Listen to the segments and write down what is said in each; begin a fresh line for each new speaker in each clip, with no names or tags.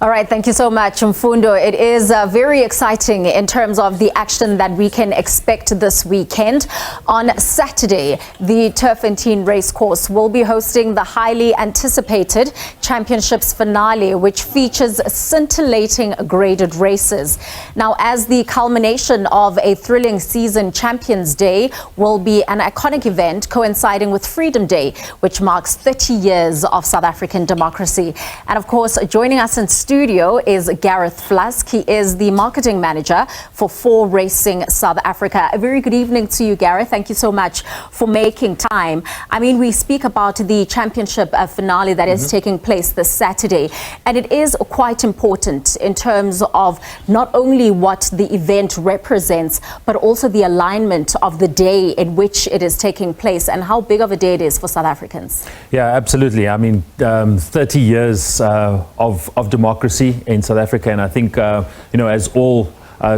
All right, thank you so much, Mfundo. It is very exciting in terms of the action that we can expect this weekend. On Saturday, the Turffontein Racecourse will be hosting the highly anticipated championships finale, which features scintillating graded races. Now, as the culmination of a thrilling season, Champions Day will be an iconic event coinciding with Freedom Day, which marks 30 years of South African democracy. And of course, joining us in studio is Gareth Flusk. He is the marketing manager for 4Racing South Africa. A very good evening to you, Gareth. Thank you so much for making time. I mean, we speak about the championship finale that is taking place this Saturday, and it is quite important in terms of not only what the event represents, but also the alignment of the day in which it is taking place and how big of a day it is for South Africans.
Yeah, absolutely. I mean, 30 years of democracy in South Africa, and I think, as all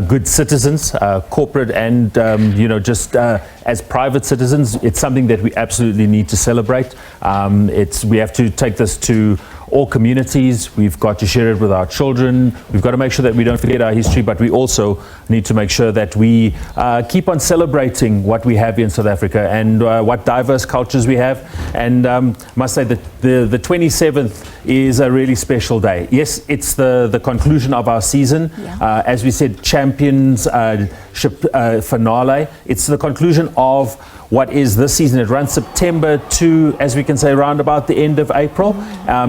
good citizens, corporate and, just as private citizens, it's something that we absolutely need to celebrate. We have to take this to all communities. We've got to share it with our children. We've got to make sure that we don't forget our history, but we also need to make sure that we keep on celebrating what we have in South Africa and what diverse cultures we have. And I must say that the 27th is a really special day. Yes, it's the conclusion of our season. Yeah. As we said, championship finale. It's the conclusion of what is this season. It runs September to, as we can say, around about the end of April.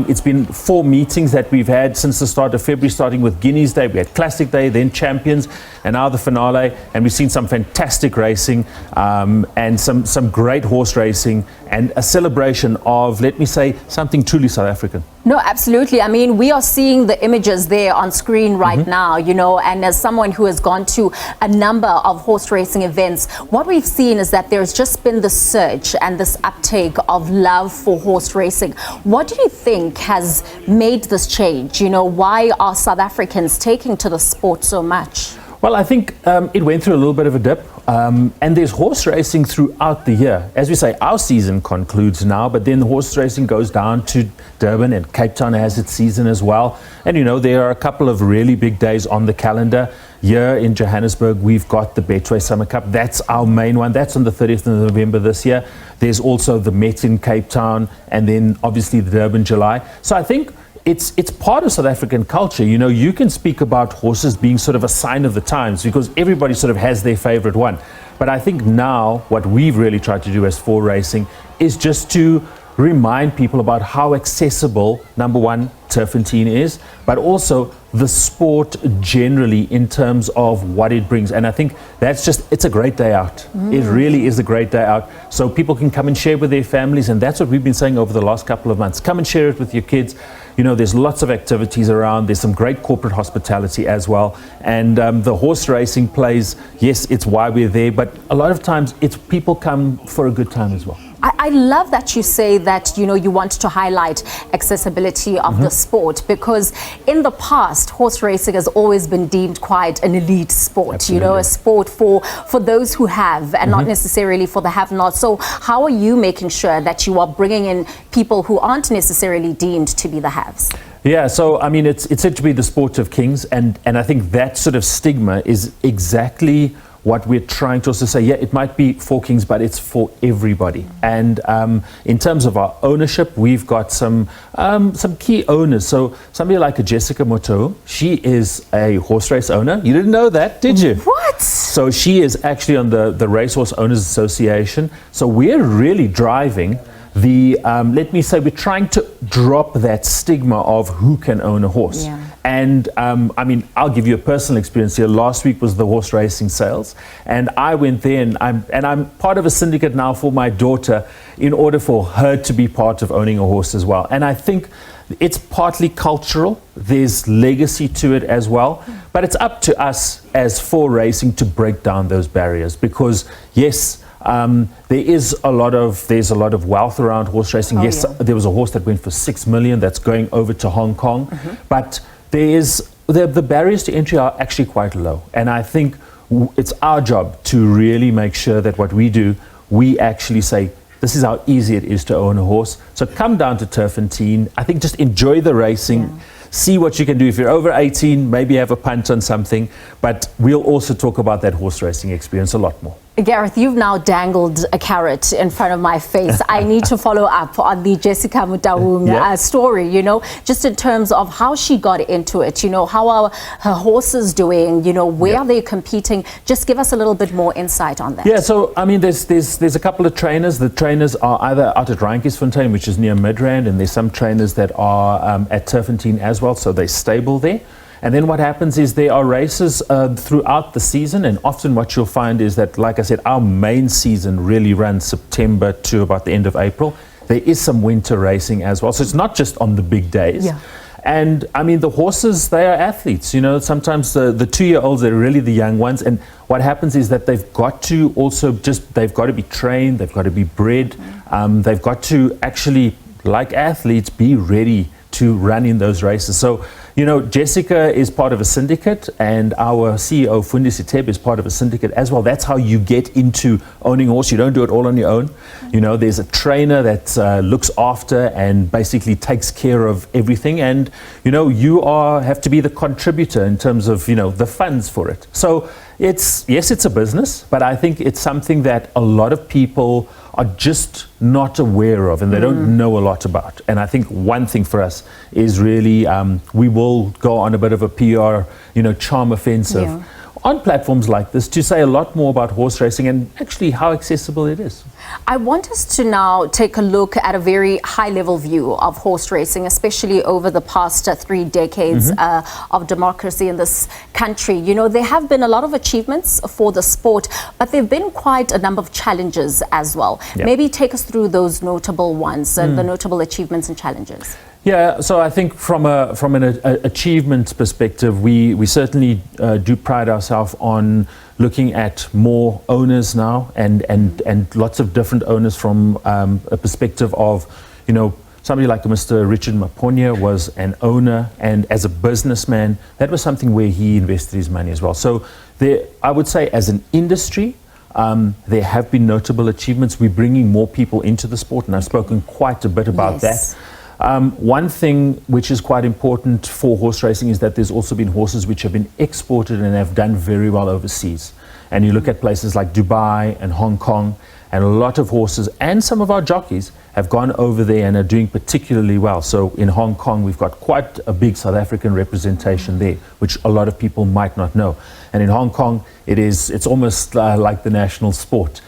It's been 4 meetings that we've had since the start of February, starting with Guineas Day. We had Classic Day, then Champions, and now the finale. And we've seen some fantastic racing and some great horse racing and a celebration of, let me say, something truly South African.
No, absolutely. I mean, we are seeing the images there on screen right now, and as someone who has gone to a number of horse racing events, what we've seen is that there's just been this surge and this uptake of love for horse racing. What do you think has made this change? Why are South Africans taking to the sport so much?
Well, I think it went through a little bit of a dip, and there's horse racing throughout the year. As we say, our season concludes now, but then the horse racing goes down to Durban, and Cape Town has its season as well. And there are a couple of really big days on the calendar. Here in Johannesburg, we've got the Betway Summer Cup. That's our main one. That's on the 30th of November this year. There's also the Met in Cape Town, and then obviously the Durban July. So I think it's part of South African culture. You can speak about horses being sort of a sign of the times because everybody sort of has their favorite one. But I think now what we've really tried to do as 4Racing is just to remind people about how accessible, number one, Turffontein is, but also the sport generally in terms of what it brings. And I think it's a great day out. It really is a great day out. So people can come and share with their families, and that's what we've been saying over the last couple of months. Come and share it with your kids. There's lots of activities around. There's some great corporate hospitality as well. And the horse racing plays, yes, it's why we're there, but a lot of times it's people come for a good time as well.
I love that you say that, you want to highlight accessibility of the sport, because in the past, horse racing has always been deemed quite an elite sport,
Absolutely.
A sport for those who have and not necessarily for the have-not. So how are you making sure that you are bringing in people who aren't necessarily deemed to be the haves?
Yeah, so I mean, it's said to be the sport of kings, and I think that sort of stigma is exactly what we're trying to also say. Yeah, it might be for kings, but it's for everybody. And in terms of our ownership, we've got some key owners. So somebody like a Jessica Moto, she is a horse race owner. You didn't know that, did you?
What?
So she is actually on the Racehorse Owners Association. So we're really driving let me say, we're trying to drop that stigma of who can own a horse.
Yeah.
And I mean, I'll give you a personal experience here. Last week was the horse racing sales, and I went there, and I'm part of a syndicate now for my daughter in order for her to be part of owning a horse as well. And I think it's partly cultural. There's legacy to it as well, but it's up to us as 4Racing to break down those barriers, because yes, there's a lot of wealth around horse racing. Yes, there was a horse that went for 6 million that's going over to Hong Kong, but the barriers to entry are actually quite low. And I think it's our job to really make sure that what we do, we actually say, this is how easy it is to own a horse. So come down to Turffontein. I think just enjoy the racing. see what you can do. If you're over 18, maybe have a punt on something, but we'll also talk about that horse racing experience a lot more.
Gareth, you've now dangled a carrot in front of my face. I need to follow up on the Jessica Mutaung story, you know, just in terms of how she got into it, you know, how are her horses doing, you know, where are they competing? Just give us a little bit more insight on that.
Yeah, so, I mean, there's a couple of trainers. The trainers are either out at Randfontein, which is near Midrand, and there's some trainers that are at Turffontein as well, so they're stable there. And then what happens is there are races throughout the season, and often what you'll find is that, like I said, our main season really runs September to about the end of April. There is some winter racing as well, so it's not just on the big days.
Yeah.
And I mean, the horses, they are athletes, you know. Sometimes the 2-year-olds are really the young ones, and what happens is that they've got to also they've got to be trained, they've got to be bred, they've got to actually, like athletes, be ready to run in those races. So, you know, Jessica is part of a syndicate, and our CEO, Fundisi Teb, is part of a syndicate as well. That's how you get into owning a horse. You don't do it all on your own. You know, there's a trainer that looks after and basically takes care of everything. And, you know, you have to be the contributor in terms of, you know, the funds for it. So yes, it's a business, but I think it's something that a lot of people are just not aware of, and they don't know a lot about. And I think one thing for us is really we will go on a bit of a PR, you know, charm offensive on platforms like this to say a lot more about horse racing and actually how accessible it is.
I want us to now take a look at a very high-level view of horse racing, especially over the past 3 decades of democracy in this country. You know, there have been a lot of achievements for the sport, but there have been quite a number of challenges as well. Maybe take us through those notable ones and the notable achievements and challenges.
Yeah, so I think from an achievement perspective, we certainly do pride ourselves on looking at more owners now and lots of different owners from a perspective of, you know, somebody like Mr. Richard Maponya was an owner, and as a businessman, that was something where he invested his money as well. So there, I would say as an industry, there have been notable achievements. We're bringing more people into the sport, and I've spoken quite a bit about that. One thing which is quite important for horse racing is that there's also been horses which have been exported and have done very well overseas. And you look at places like Dubai and Hong Kong, and a lot of horses and some of our jockeys have gone over there and are doing particularly well. So in Hong Kong, we've got quite a big South African representation there, which a lot of people might not know. And in Hong Kong, it's almost like the national sport.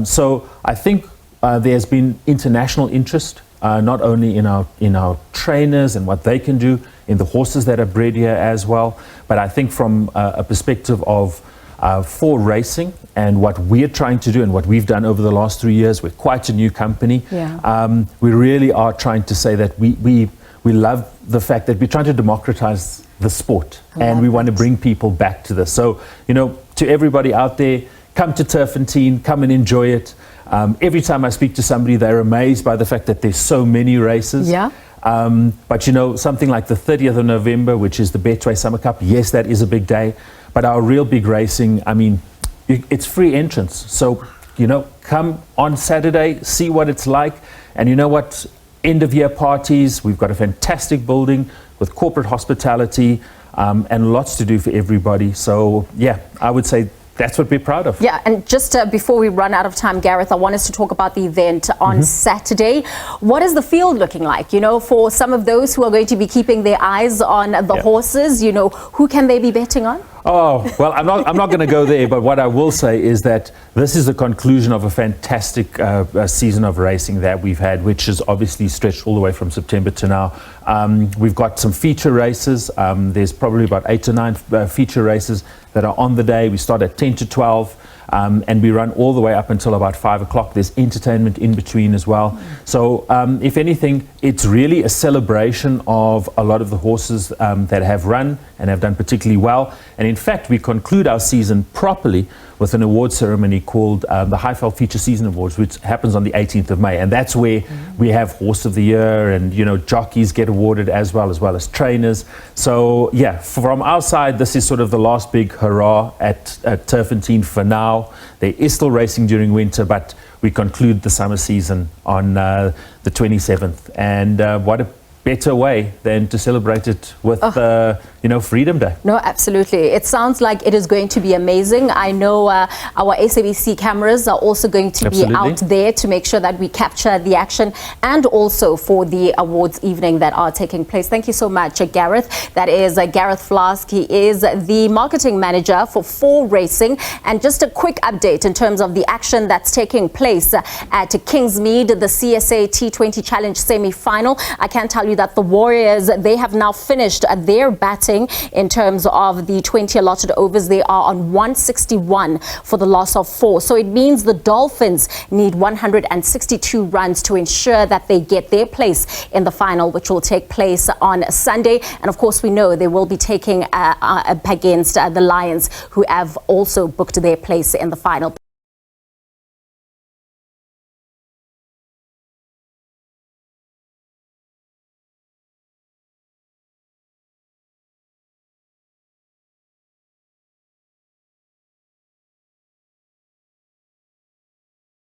So I think there's been international interest. Not only in our trainers and what they can do, in the horses that are bred here as well, but I think from a perspective of 4Racing and what we're trying to do and what we've done over the last 3 years, we're quite a new company. We really are trying to say that we love the fact that we're trying to democratize the sport, and we want to bring people back to this. So, you know, to everybody out there, come to Turffontein, come and enjoy it. Every time I speak to somebody, they're amazed by the fact that there's so many races. But you know, something like the 30th of November, which is the Betway Summer Cup, yes, that is a big day. But our real big racing, I mean, it's free entrance. So, you know, come on Saturday, see what it's like. And you know what? End of year parties. We've got a fantastic building with corporate hospitality and lots to do for everybody. So, yeah, I would say that's what we're proud of. Yeah, and just before we run out of time, Gareth, I want us to talk about the event on Saturday. What is the field looking like? You know, for some of those who are going to be keeping their eyes on the horses, you know, who can they be betting on? Oh, well, I'm not going to go there, but what I will say is that this is the conclusion of a fantastic season of racing that we've had, which is obviously stretched all the way from September to now. We've got some feature races. There's probably about 8 to 9 feature races that are on the day. We start at 10 to 12. And we run all the way up until about 5 o'clock. There's entertainment in between as well. So if anything, it's really a celebration of a lot of the horses that have run and have done particularly well. And in fact, we conclude our season properly with an award ceremony called the Highveld Feature Season Awards, which happens on the 18th of May. And that's where we have Horse of the Year, and, you know, jockeys get awarded as well as trainers. So yeah, from our side, this is sort of the last big hurrah at Turffontein for now. There is still racing during winter, but we conclude the summer season on the 27th. And what a better way than to celebrate it with, Freedom Day.
No, absolutely. It sounds like it is going to be amazing. I know our SABC cameras are also going to be out there to make sure that we capture the action, and also for the awards evening that are taking place. Thank you so much, Gareth. That is Gareth Flusk. He is the marketing manager for 4Racing. And just a quick update in terms of the action that's taking place at Kingsmead, the CSA T20 Challenge semi-final. I can tell you that the Warriors, they have now finished their batting in terms of the 20 allotted overs. They are on 161 for the loss of 4. So it means the Dolphins need 162 runs to ensure that they get their place in the final, which will take place on Sunday. And of course, we know they will be taking against the Lions, who have also booked their place in the final.